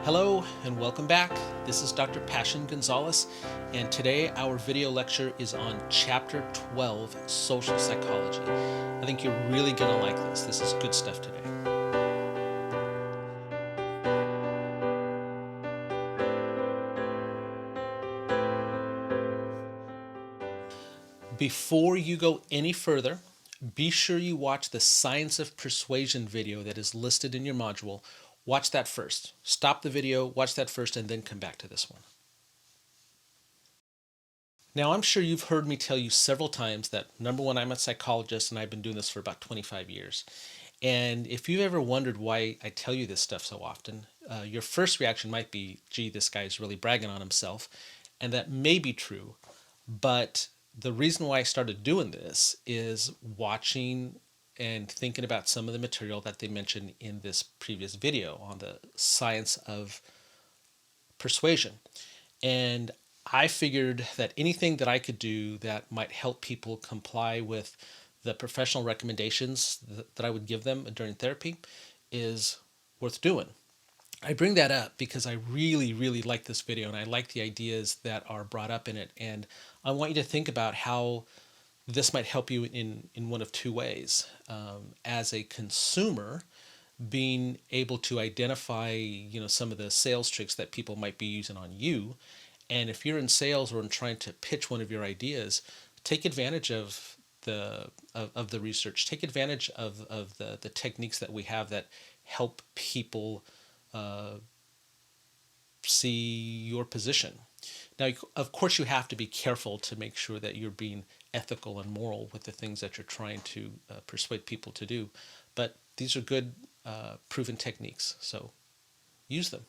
Hello and welcome back. This is Dr. Pasion-Gonzales, and today our video lecture is on Chapter 12, Social Psychology. I think you're really going to like this. This is good stuff today. Before you go any further, be sure you watch the Science of Persuasion video that is listed in your module. Watch that first. Stop the video, watch that first, and then come back to this one. Now, I'm sure you've heard me tell you several times that number one, I'm a psychologist and I've been doing this for about 25 years. And if you've ever wondered why I tell you this stuff so often, your first reaction might be, gee, this guy's really bragging on himself. And that may be true. But the reason why I started doing this is watching and thinking about some of the material that they mentioned in this previous video on the science of persuasion. And I figured that anything that I could do that might help people comply with the professional recommendations that I would give them during therapy is worth doing. I bring that up because I really, really like this video and I like the ideas that are brought up in it. And I want you to think about how this might help you in one of two ways. As a consumer, being able to identify, some of the sales tricks that people might be using on you. And if you're in sales or in trying to pitch one of your ideas, take advantage of the research. Take advantage of the techniques that we have that help people see your position. Now, of course, you have to be careful to make sure that you're being ethical and moral with the things that you're trying to persuade people to do. But these are good, proven techniques, so use them.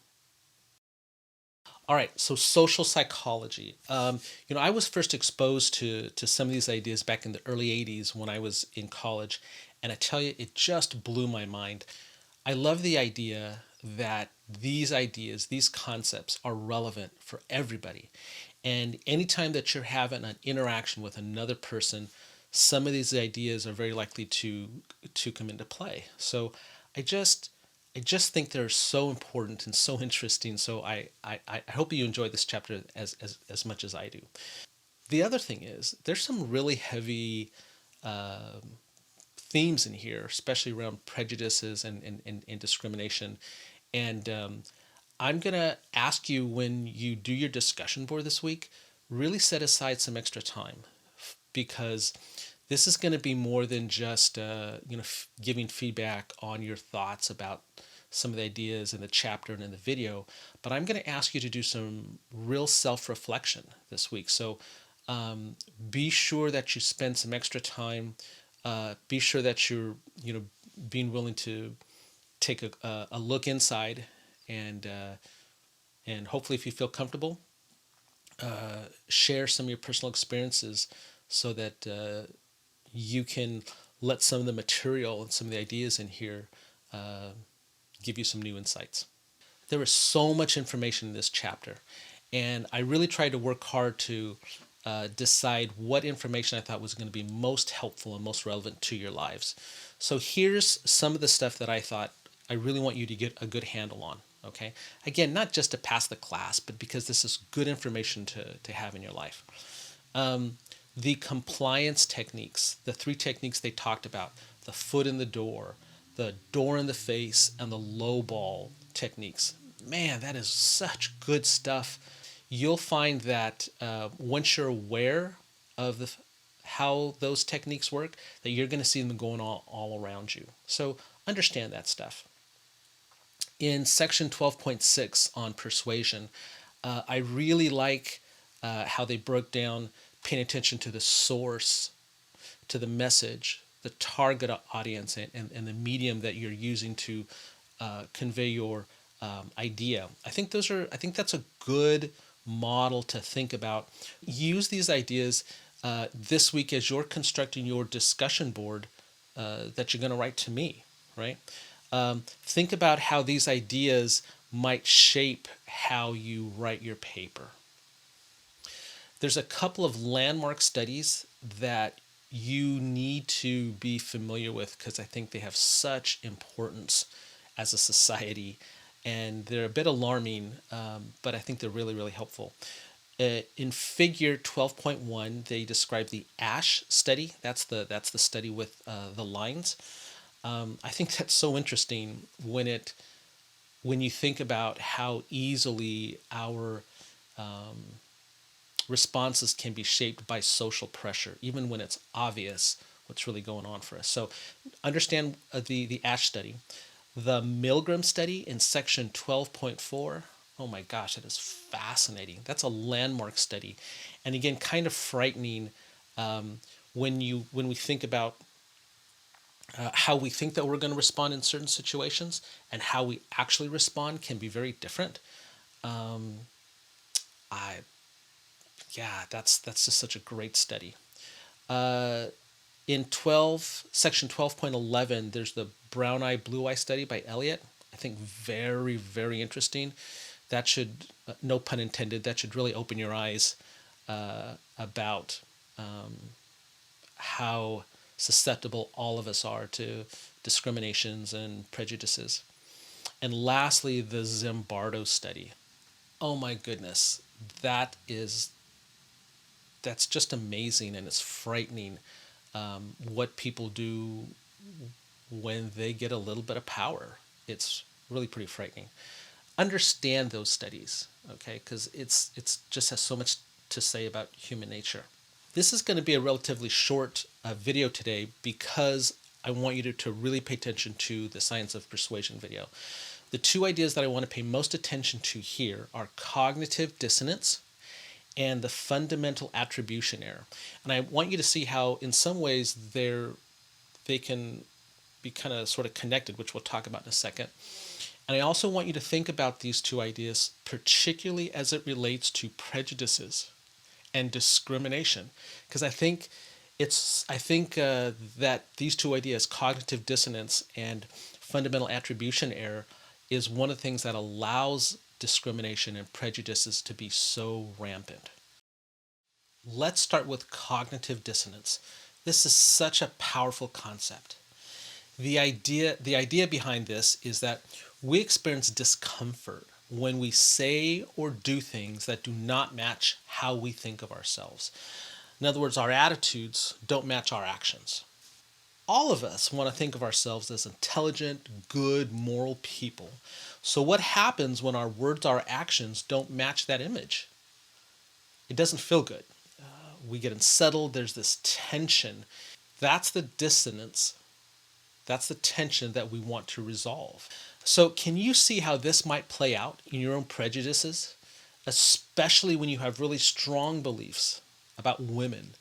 All right, so social psychology. I was first exposed to some of these ideas back in the early 80s when I was in college, and I tell you, it just blew my mind. I love the idea that these ideas, these concepts are relevant for everybody. And anytime that you're having an interaction with another person, some of these ideas are very likely to come into play. So I just I just think they're so important and so interesting. So I hope you enjoy this chapter as much as I do. The other thing is there's some really heavy themes in here, especially around prejudices and discrimination. And I'm going to ask you when you do your discussion board this week, really set aside some extra time because this is going to be more than just giving feedback on your thoughts about some of the ideas in the chapter and in the video, but I'm going to ask you to do some real self-reflection this week. So be sure that you spend some extra time. Be sure that you're being willing to take a look inside and hopefully if you feel comfortable, share some of your personal experiences so that you can let some of the material and some of the ideas in here give you some new insights. There is so much information in this chapter, and I really tried to work hard to decide what information I thought was going to be most helpful and most relevant to your lives. So here's some of the stuff that I thought I really want you to get a good handle on. Okay, again, not just to pass the class, but because this is good information to have in your life. The compliance techniques, the three techniques they talked about, the foot in the door in the face, and the low ball techniques. Man, that is such good stuff. You'll find that once you're aware of how those techniques work, that you're going to see them going all around you. So understand that stuff. In section 12.6 on persuasion, I really like how they broke down paying attention to the source, to the message, the target audience, and the medium that you're using to convey your idea. I think that's a good model to think about. Use these ideas this week as you're constructing your discussion board that you're going to write to me, right? Think about how these ideas might shape how you write your paper. There's a couple of landmark studies that you need to be familiar with because I think they have such importance as a society and they're a bit alarming, but I think they're really, really helpful. In Figure 12.1, they describe the ASH study. That's the study with the lines. I think that's so interesting when you think about how easily our responses can be shaped by social pressure, even when it's obvious what's really going on for us. So, understand the ASH study. The Milgram study in section 12.4, oh my gosh, that is fascinating. That's a landmark study. And again, kind of frightening when we think about how we think that we're going to respond in certain situations and how we actually respond can be very different. I that's just such a great study. In 12 section 12.11, there's the brown eye blue eye study by Elliott. I think very, very interesting. That should, no pun intended, that should really open your eyes about how susceptible all of us are to discriminations and prejudices. And lastly, the Zimbardo study. Oh my goodness, that is that's just amazing, and it's frightening what people do when they get a little bit of power. It's really pretty frightening. Understand those studies, okay? Because it's just has so much to say about human nature. This is going to be a relatively short video today because I want you to really pay attention to the science of persuasion video. The two ideas that I want to pay most attention to here are cognitive dissonance and the fundamental attribution error. And I want you to see how, in some ways, they can be kind of sort of connected, which we'll talk about in a second. And I also want you to think about these two ideas, particularly as it relates to prejudices and discrimination, because I think that these two ideas, cognitive dissonance and fundamental attribution error, is one of the things that allows discrimination and prejudices to be so rampant. Let's start with cognitive dissonance. This is such a powerful concept. The idea behind this is that we experience discomfort when we say or do things that do not match how we think of ourselves. In other words, our attitudes don't match our actions. All of us want to think of ourselves as intelligent, good, moral people. So, what happens when our words, our actions don't match that image? It doesn't feel good. We get unsettled, there's this tension. That's the dissonance. That's the tension that we want to resolve. So, can you see how this might play out in your own prejudices, especially when you have really strong beliefs about women,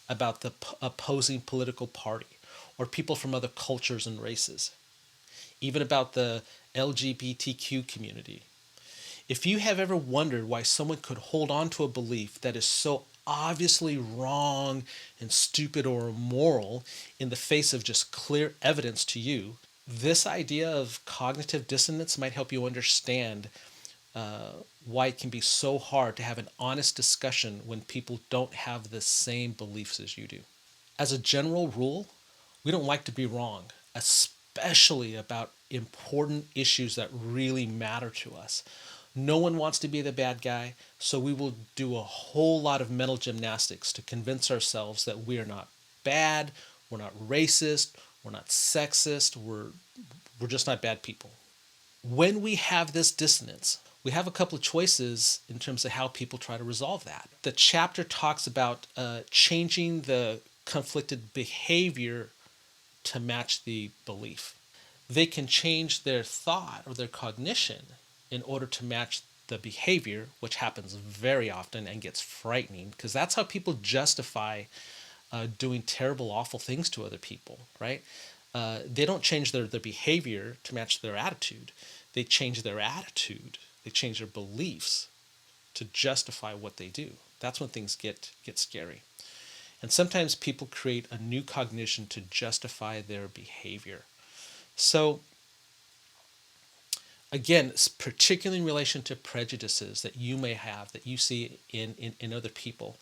about the opposing political party, or people from other cultures and races, even about the LGBTQ community? If you have ever wondered why someone could hold on to a belief that is so obviously wrong and stupid or immoral in the face of just clear evidence to you, this idea of cognitive dissonance might help you understand why it can be so hard to have an honest discussion when people don't have the same beliefs as you do. As a general rule, we don't like to be wrong, especially about important issues that really matter to us. No one wants to be the bad guy, so we will do a whole lot of mental gymnastics to convince ourselves that we are not bad, we're not racist, we're not sexist, we're just not bad people. When we have this dissonance, we have a couple of choices in terms of how people try to resolve that. The chapter talks about changing the conflicted behavior to match the belief. They can change their thought or their cognition in order to match the behavior, which happens very often and gets frightening because that's how people justify doing terrible, awful things to other people, right? They don't change their behavior to match their attitude. They change their attitude, they change their beliefs to justify what they do. That's when things get scary. And sometimes people create a new cognition to justify their behavior. So, again, particularly in relation to prejudices that you may have, that you see in other people,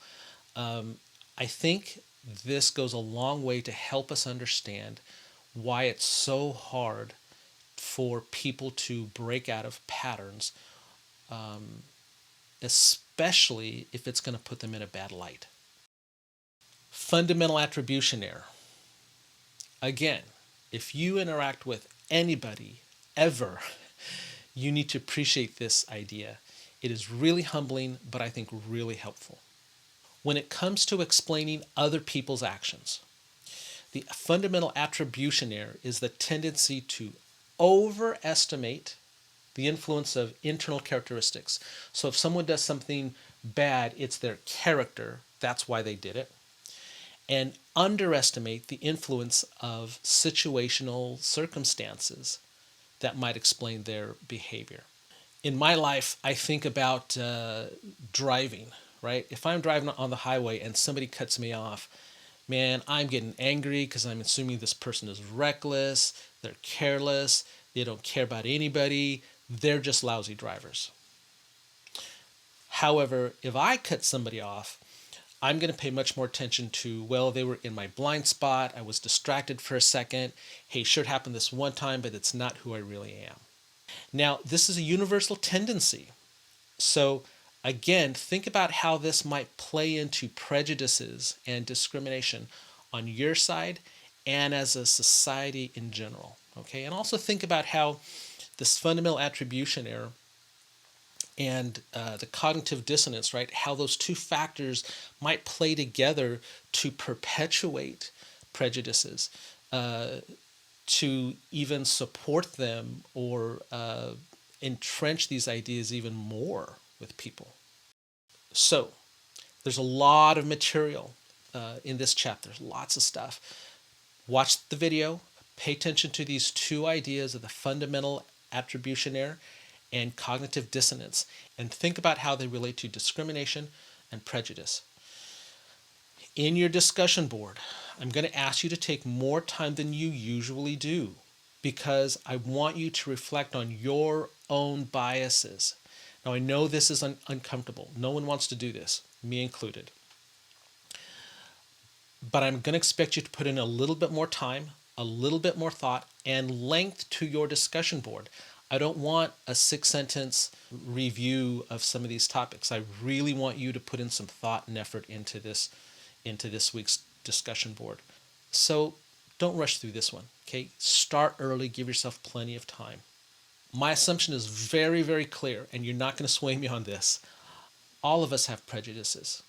I think this goes a long way to help us understand why it's so hard for people to break out of patterns, especially if it's going to put them in a bad light. Fundamental attribution error. Again, if you interact with anybody ever, you need to appreciate this idea. It is really humbling, but I think really helpful. When it comes to explaining other people's actions, the fundamental attribution error is the tendency to overestimate the influence of internal characteristics. So if someone does something bad, it's their character. That's why they did it. And underestimate the influence of situational circumstances that might explain their behavior. In my life, I think about driving, right? If I'm driving on the highway and somebody cuts me off, man, I'm getting angry because I'm assuming this person is reckless, they're careless, they don't care about anybody, they're just lousy drivers. However, if I cut somebody off, I'm going to pay much more attention to, well, they were in my blind spot, I was distracted for a second, hey, sure, it happened this one time, but it's not who I really am. Now, this is a universal tendency. So again, think about how this might play into prejudices and discrimination on your side and as a society in general. Okay, and also think about how this fundamental attribution error and the cognitive dissonance, right? How those two factors might play together to perpetuate prejudices, to even support them or entrench these ideas even more with people. So there's a lot of material in this chapter, lots of stuff. Watch the video, pay attention to these two ideas of the fundamental attribution error and cognitive dissonance, and think about how they relate to discrimination and prejudice. In your discussion board, I'm going to ask you to take more time than you usually do because I want you to reflect on your own biases. Now, I know this is uncomfortable. No one wants to do this, me included. But I'm going to expect you to put in a little bit more time, a little bit more thought, and length to your discussion board. I don't want a 6-sentence review of some of these topics. I really want you to put in some thought and effort into this week's discussion board. So don't rush through this one, okay? Start early, give yourself plenty of time. My assumption is very, very clear, and you're not going to sway me on this. All of us have prejudices,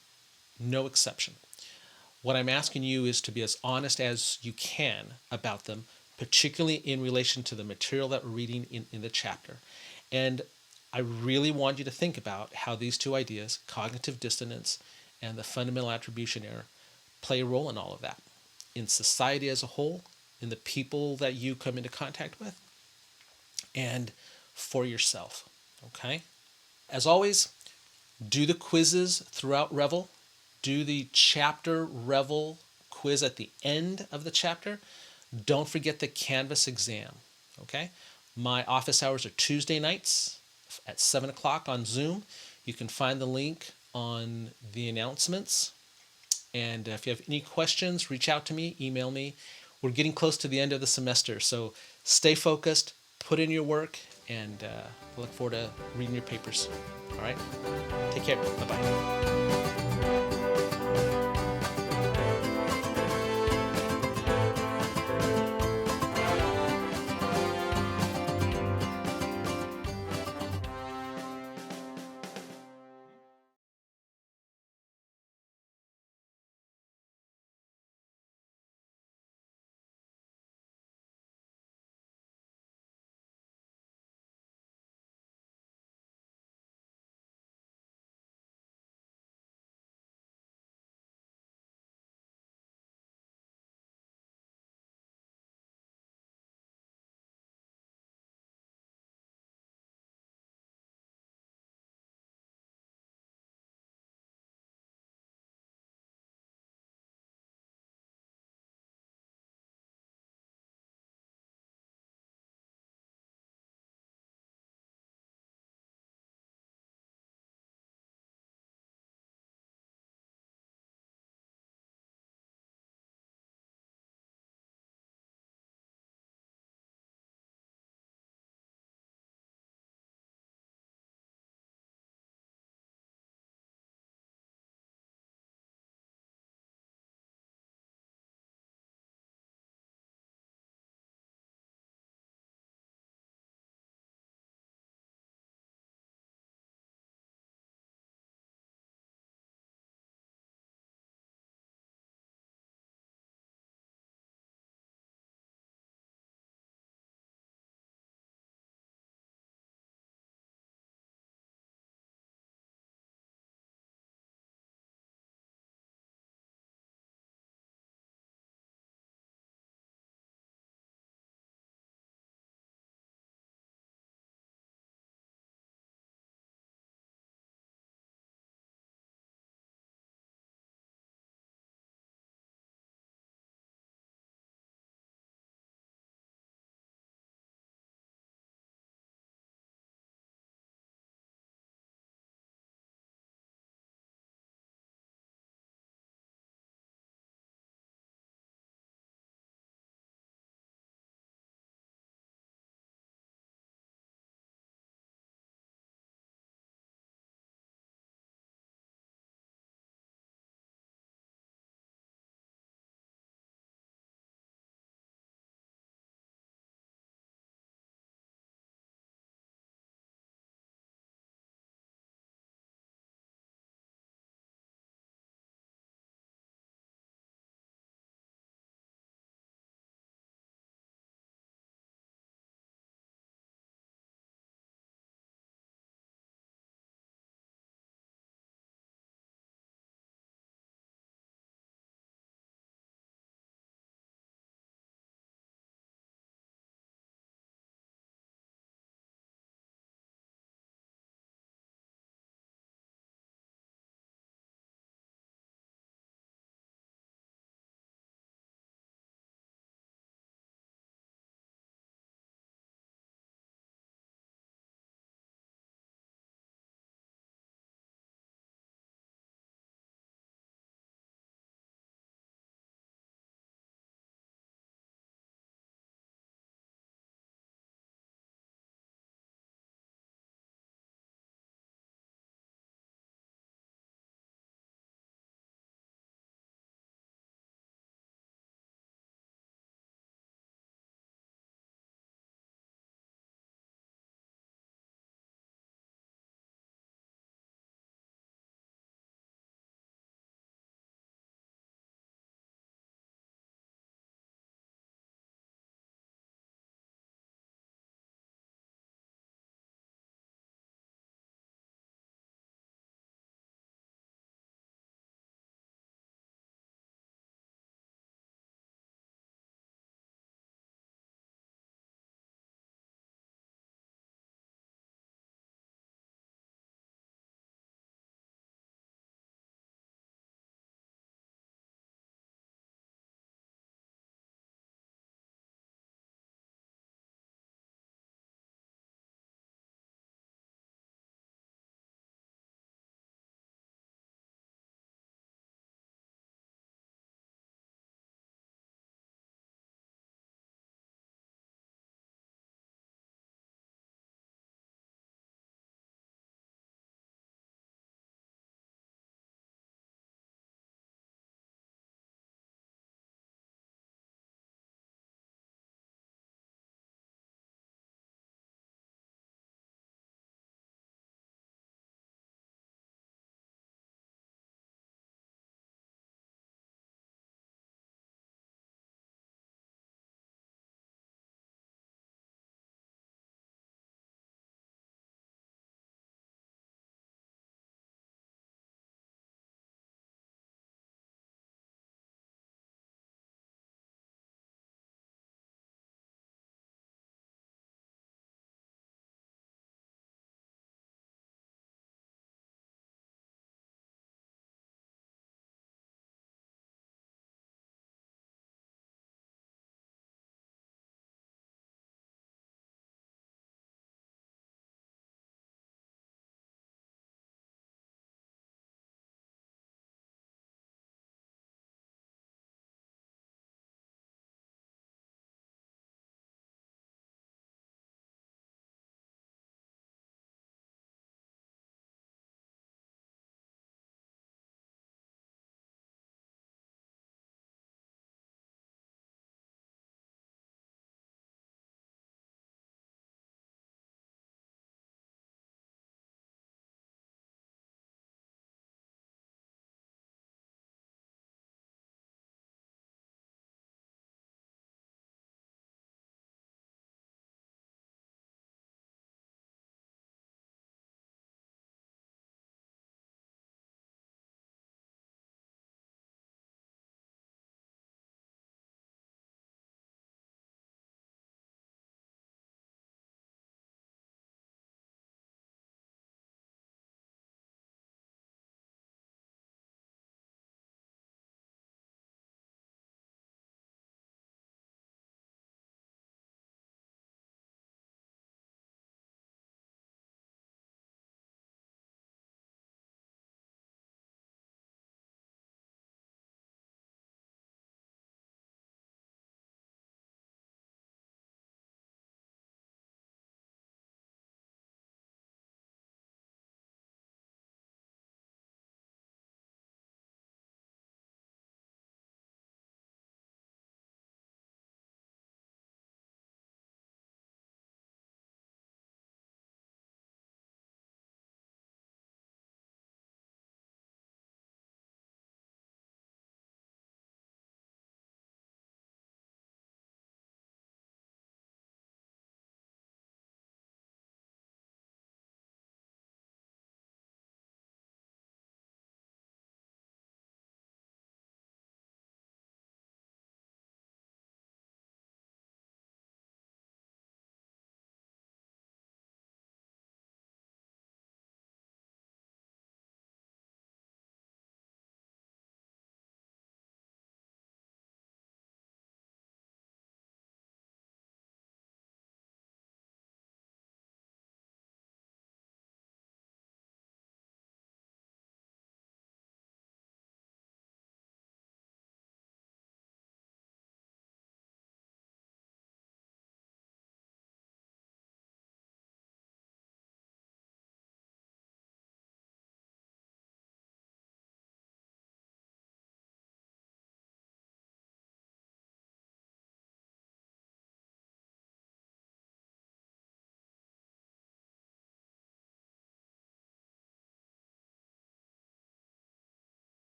no exception. What I'm asking you is to be as honest as you can about them, particularly in relation to the material that we're reading in the chapter. And I really want you to think about how these two ideas, cognitive dissonance and the fundamental attribution error, play a role in all of that, in society as a whole, in the people that you come into contact with, and for yourself, okay? As always, do the quizzes throughout Revel. Do the chapter Revel quiz at the end of the chapter. Don't forget the Canvas exam, okay? My office hours are Tuesday nights at 7 o'clock on Zoom. You can find the link on the announcements. And if you have any questions, reach out to me, email me. We're getting close to the end of the semester, so stay focused, put in your work, and I look forward to reading your papers. All right? Take care. Bye-bye.